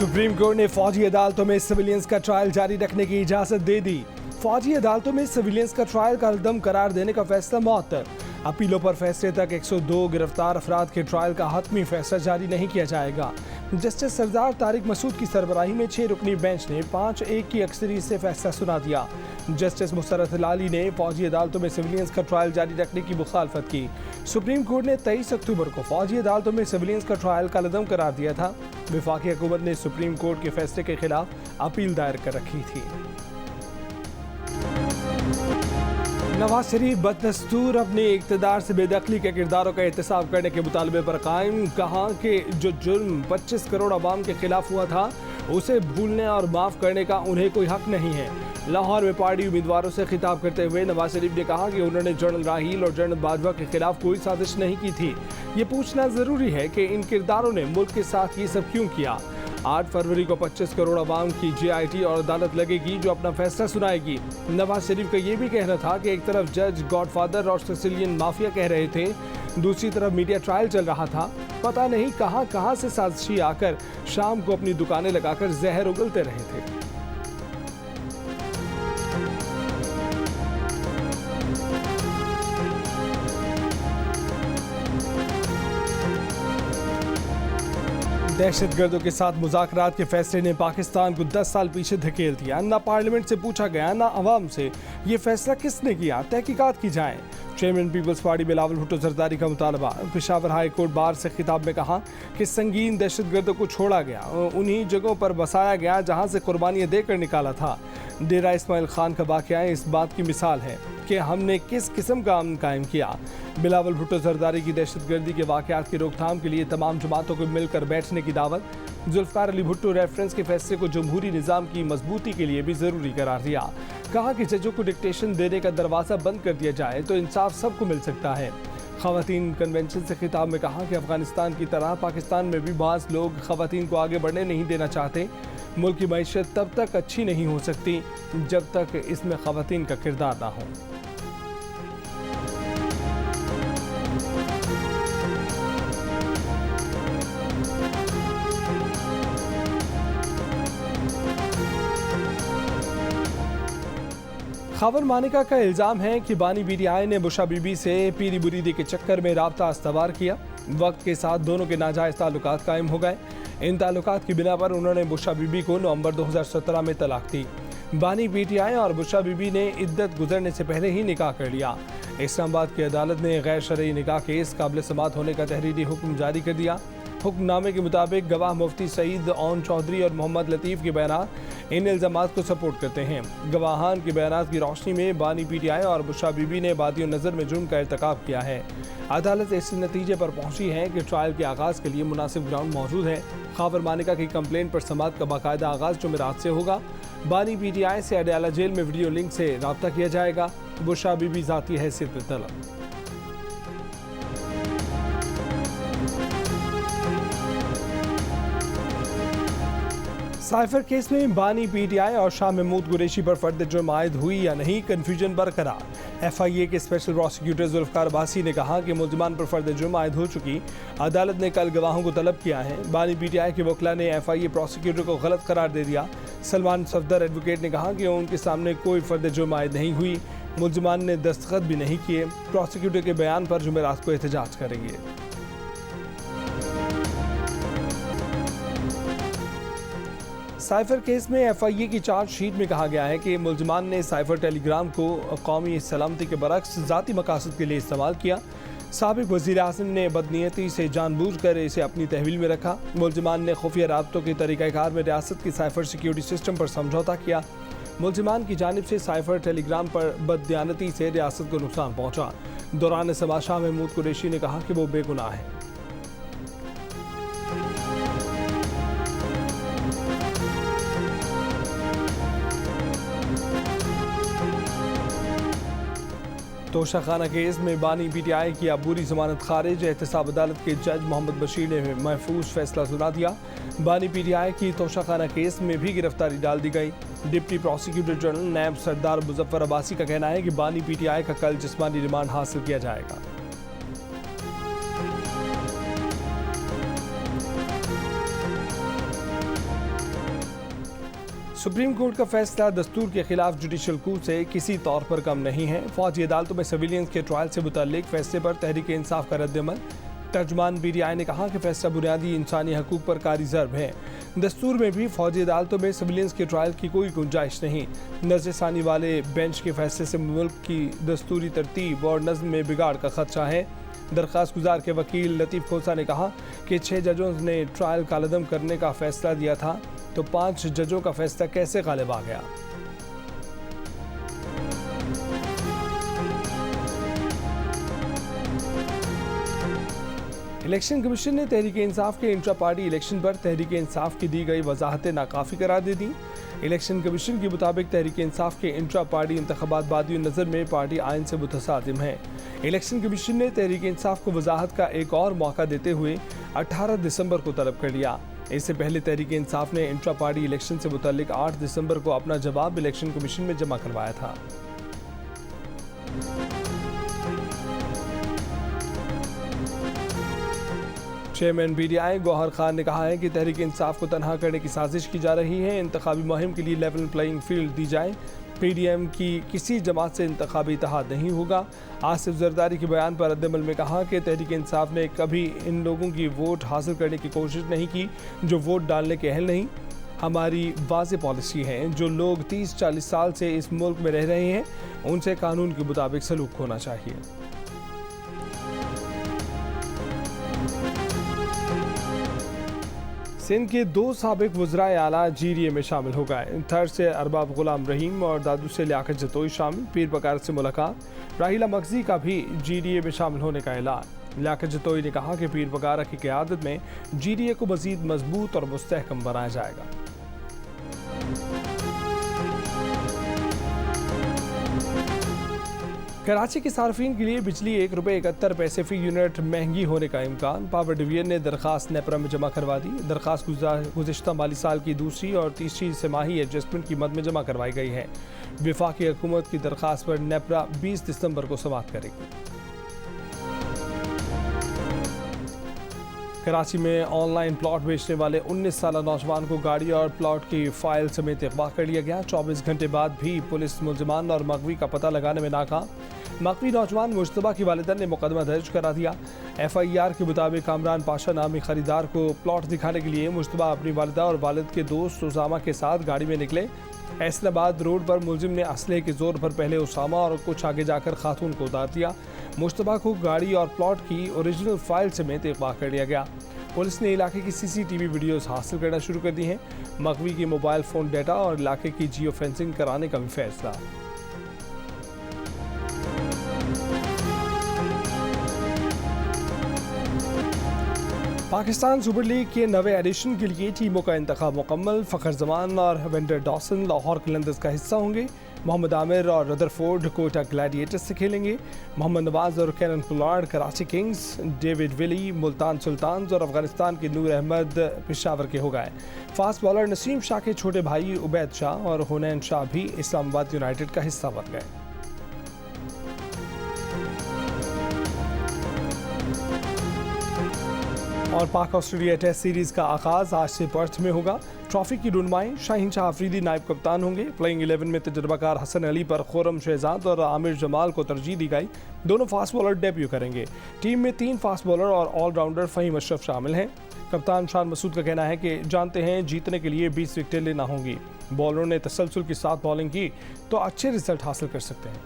Supreme court ने फौजी अदालतों में सिविलियंस का ट्रायल जारी रखने की इजाजत दे दी। फौजी अदालतों में सिविलियंस का ट्रायल का हरदम करार देने का फैसला मौत। अपीलों पर फैसले तक 102 गिरफ्तार अफराद के ट्रायल का हतमी फैसला जारी नहीं किया जाएगा। जस्टिस सरदार तारिक मसूद की सरबराही में 6 रुकनी बेंच ने 5-1 की अक्सरियत से फैसला सुना दिया। जस्टिस मुसरत लाली ने फौजी अदालतों में सिविलियंस का ट्रायल जारी रखने की मुखालफत की। सुप्रीम कोर्ट ने 23 अक्टूबर को फौजी अदालतों में सिविलियंस का ट्रायल का हदम करार दिया था। वफाकी हुकूमत ने सुप्रीम कोर्ट के फैसले के खिलाफ अपील दायर कर रखी थी। नवाज शरीफ बदस्तूर अपने इक़्तिदार से बेदखली के किरदारों का एहतसाब करने के मुतालबे पर कायम। कहा कि जो जुर्म 25 करोड़ अवाम के खिलाफ हुआ था उसे भूलने और माफ़ करने का उन्हें कोई हक नहीं है। लाहौर में पार्टी उम्मीदवारों से खिताब करते हुए नवाज शरीफ ने कहा कि उन्होंने जनरल राहील और जनरल बाजवा के खिलाफ कोई साजिश नहीं की थी। ये पूछना ज़रूरी है कि इन किरदारों ने मुल्क के साथ ये सब क्यों किया। 8 फरवरी को 25 करोड़ अवाम की JIT और अदालत लगेगी जो अपना फैसला सुनाएगी। नवाज शरीफ का ये भी कहना था कि एक तरफ जज गॉडफादर और सिसिलियन माफिया कह रहे थे, दूसरी तरफ मीडिया ट्रायल चल रहा था। पता नहीं कहां कहां से साजिशी आकर शाम को अपनी दुकानें लगाकर जहर उगलते रहे थे। दहशतगर्दों के साथ मुज़ाकरात के फैसले ने पाकिस्तान को 10 साल पीछे धकेल दिया। ना पार्लियामेंट से पूछा गया ना अवाम से। ये फैसला किसने किया, तहकीकात की जाए। Chairman Peoples Party Bilawal Bhutto Zardari का मुतालबा। पेशावर हाई कोर्ट बार से खिताब में कहा कि संगीन दहशतगर्दों को छोड़ा गया, उन्हीं जगहों पर बसाया गया जहां से कुर्बानियां देकर निकाला था। डेरा इस्माइल खान का वाक़या इस बात की मिसाल है कि हमने किस किस्म का अमन कायम किया। बिलावल भुट्टो जरदारी की दहशतगर्दी के वाक़यात की रोकथाम के लिए तमाम जमातों को मिलकर बैठने की दावत। जुल्फ़िकार अली भुट्टो रेफरेंस के फैसले को जमहूरी निज़ाम की मजबूती के लिए भी ज़रूरी करार दिया। कहा कि जजों को डिक्टेशन देने का दरवाज़ा बंद कर दिया जाए तो इंसाफ सबको मिल सकता है। ख़वातीन कन्वेंशन से खिताब में कहा कि अफ़गानिस्तान की तरह पाकिस्तान में भी बाज़ लोग ख़वातीन को आगे बढ़ने नहीं देना चाहते। मुल्क की मईशत तब तक अच्छी नहीं हो सकती जब तक इसमें ख़वातीन का किरदार ना हो। खबर मानिका का इल्ज़ाम है कि बानी BTI ने बुशा बीबी से पीरी बुरीदी के चक्कर में राब्ता अस्तवार किया। वक्त के साथ दोनों के नाजायज़ ताल्लुकात कायम हो गए। इन ताल्लुकात की बिना पर उन्होंने बुशा बीबी को नवंबर 2017 में तलाक दी। बानी BTI और बुशा बीबी ने इद्दत गुजरने से पहले ही निकाह कर लिया। इस्लामाबाद की अदालत ने गैर शरई निकाह केस काबिल समात होने का तहरीरी हुक्म जारी कर दिया। हुक्मनामे के मुताबिक गवाह मुफ्ती सईद ओन चौधरी और मोहम्मद लतीफ़ के बयान इन इल्ज़ामात को सपोर्ट करते हैं। गवाहान के बयान की रोशनी में बानी BTI और बुशा बीबी ने बादियों नज़र में जुर्म का इर्तिकाब किया है। अदालत इस नतीजे पर पहुंची है कि ट्रायल के आगाज़ के लिए मुनासिब ग्राउंड मौजूद है। खबर मानिका की कंप्लेंट पर समात का बाकायदा आगाज़ जुमेरात से होगा। बानी BTI से अडयाला जेल में वीडियो लिंक से रब्ता किया जाएगा। बुशा बीबी ज़ाती हैसियत में तलब। साइफर केस में बानी BTI और शाह महमूद कुरैशी पर फर्द जुर्म आयद हुई या नहीं, कन्फ्यूजन बरकरार। FIA के स्पेशल प्रोसिक्यूटर जुल्फ़िकार अब्बासी ने कहा कि मुल्ज़िमान पर फर्द जुर्म आयद हो चुकी। अदालत ने कल गवाहों को तलब किया है। बानी BTI के वकला ने FIA प्रोसिक्यूटर को गलत करार दे दिया। सलमान सफदर एडवोकेट ने कहा कि उनके सामने कोई फर्द जुर्म आयद नहीं हुई। मुल्ज़िमान ने दस्तखत भी नहीं किए। प्रोसिक्यूटर के बयान पर जुमेरात को एहतजाज करेंगे। साइफर केस में FIA की चार्जशीट में कहा गया है कि मुल्ज़िमान ने साइफर टेलीग्राम को कौमी सलामती के बरक्स ज़ाती मकासद के लिए इस्तेमाल किया। साबिक वज़ीर आज़म ने बदनीयती से जानबूझकर इसे अपनी तहवील में रखा। मुल्ज़िमान ने खुफिया राब्तों के तरीक़ाकार में रियासत की साइफर सिक्योरिटी सिस्टम पर समझौता किया। मुल्ज़िमान की जानिब से साइफर टेलीग्राम पर बददियानती से रियासत को नुकसान पहुँचा। दौरान समा शाह महमूद कुरैशी ने कहा कि वो बेगुनाह है। तोशाखाना केस में बानी BTI की अबूरी जमानत खारिज। एहतसाब अदालत के जज मोहम्मद बशीर ने महफूज फैसला सुना दिया। बानी BTI की तोशाखाना केस में भी गिरफ्तारी डाल दी गई। डिप्टी प्रोसिक्यूटर जनरल नैब सरदार मुजफ्फर अब्बासी का कहना है कि बानी BTI का कल जिस्मानी रिमांड हासिल किया जाएगा। सुप्रीम कोर्ट का फैसला दस्तूर के खिलाफ जुडिशल कू से किसी तौर पर कम नहीं है। फौजी अदालतों में सिविलियंस के ट्रायल से मुतल्लिक फैसले पर तहरीक इंसाफ का रद्दअमल। तर्जुमान BDI ने कहा कि फैसला बुनियादी इंसानी हकूक पर कार-ए-ज़र्ब है। दस्तूर में भी फौजी अदालतों में सिविलियंस के ट्रायल की कोई गुंजाइश नहीं। नज़रसानी वाले बेंच के फैसले से मुल्क की दस्तूरी तरतीब और नज़्म में बिगाड़ का खदशा है। दरख्वास्त गुजार के वकील लतीफ़ खोसा ने कहा कि 6 जजों ने ट्रायल कालअदम करने का फैसला दिया था, तो 5 जजों का फैसला कैसे गालिब आ गया। इलेक्शन कमीशन ने तहरीक इंसाफ के इंट्रा पार्टी इलेक्शन पर तहरीक इंसाफ की दी गई वजाहतें नाकाफी करार दे दी। इलेक्शन कमीशन के मुताबिक तहरीक इंसाफ के इंट्रा पार्टी इंतखाबात बादी नज़र में पार्टी आइन से मुतसादिम है। इलेक्शन कमीशन ने तहरीक इंसाफ को वजाहत का एक और मौका देते हुए 18 दिसंबर को तलब कर लिया। इससे पहले तहरीक इंसाफ ने इंट्रा पार्टी इलेक्शन से मुतल्लिक 8 दिसंबर को अपना जवाब इलेक्शन कमीशन में जमा करवाया था। चेयरमैन BDI गौहर खान ने कहा है कि तहरीक इंसाफ को तनहा करने की साजिश की जा रही है। इंतखाबी मुहिम के लिए लेवल प्लेइंग फील्ड दी जाए। PDM की किसी जमात से इंतखाबी इत्तेहाद नहीं होगा। आसिफ जरदारी के बयान पर रद्दअमल में कहा कि तहरीक इंसाफ ने कभी इन लोगों की वोट हासिल करने की कोशिश नहीं की जो वोट डालने के अहल नहीं। हमारी वाज़ेह पॉलिसी है, जो लोग 30-40 साल से इस मुल्क में रह रहे हैं उनसे कानून के मुताबिक सलूक होना चाहिए। सिंध के 2 साबिक वज़राए आला GDA में शामिल हो गए। थर से अरबाब गुलाम रहीम और दादू से लियाकत जतोई शामिल। पीर बकार से मुलाकात। राहिला मगजी का भी GDA में शामिल होने का ऐलान। लियाकत जतोई ने कहा कि पीर बकार की क़यादत में GDA को मज़ीद मजबूत और मुस्तहकम बनाया जाएगा। कराची के सार्फिन के लिए बिजली ₹1.71 फ़ी यूनिट महंगी होने का इम्कान। पावर डिवीजन ने दरख्वास्त नेपरा में जमा करवा दी। दरख्वास्त गुज़िश्ता माली साल की दूसरी और तीसरी तिमाही एडजस्टमेंट की मद में जमा करवाई गई है। वफाकी हुकूमत की दरख्वास्त पर नेपरा 20 दिसंबर को समाअत करेगी। कराची में ऑनलाइन प्लॉट बेचने वाले 19 साल नौजवान को गाड़ी और प्लॉट की फाइल समेत अगवा कर लिया गया। 24 घंटे बाद भी पुलिस मुलजमान और मगवी का पता लगाने में नाकाम। मगवी नौजवान मुश्तबा की वालिदा ने मुकदमा दर्ज करा दिया। FIR के मुताबिक कामरान पाशा नामी खरीदार को प्लॉट दिखाने के लिए मुश्तबा अपनी वालिदा और वालिद के दोस्त उसामा के साथ गाड़ी में निकले। ऐसलाबाद रोड पर मुलजिम ने असलहे के जोर पर पहले उसामा और कुछ आगे जाकर खातून को उतार दिया। मुश्तबा को गाड़ी और प्लॉट की ओरिजिनल फाइल समेत अगवा कर लिया गया। पुलिस ने इलाके की CCTV वीडियोस हासिल करना शुरू कर दी हैं। मगवी की मोबाइल फ़ोन डाटा और इलाके की जियो फेंसिंग कराने का भी फैसला। पाकिस्तान सुपर लीग के नवे एडिशन के लिए टीमों का इंतखाब मुकम्मल। फ़खर जमान और वेंडर डॉसन लाहौर कलंदर्स का हिस्सा होंगे। मोहम्मद आमिर और रदरफोर्ड कोटा ग्लैडिएटर्स से खेलेंगे। मोहम्मद नवाज और Kieron Pollard Karachi Kings, David Willey Multan Sultans और अफगानिस्तान के नूर अहमद पेशावर के हो गए। फास्ट बॉलर नसीम शाह के छोटे भाई उबैद शाह और हुनैन शाह भी इस्लामाबाद यूनाइटेड का हिस्सा बन गए। और पाक ऑस्ट्रेलिया टेस्ट सीरीज का आगाज आज से पर्थ में होगा। ट्रॉफी की रुनमाई शाहीन शाह अफरीदी नायब कप्तान होंगे। प्लेइंग 11 में तजर्बाकार हसन अली पर खुर्रम शहजाद और आमिर जमाल को तरजीह दी गई। दोनों फास्ट बॉलर डेब्यू करेंगे। टीम में 3 फास्ट बॉलर और ऑलराउंडर फ़हीम अशरफ शामिल हैं। कप्तान शान मसूद का कहना है कि जानते हैं जीतने के लिए 20 विकेटें लेना होंगी। बॉलरों ने तसलसल के साथ बॉलिंग की तो अच्छे रिजल्ट हासिल कर सकते हैं।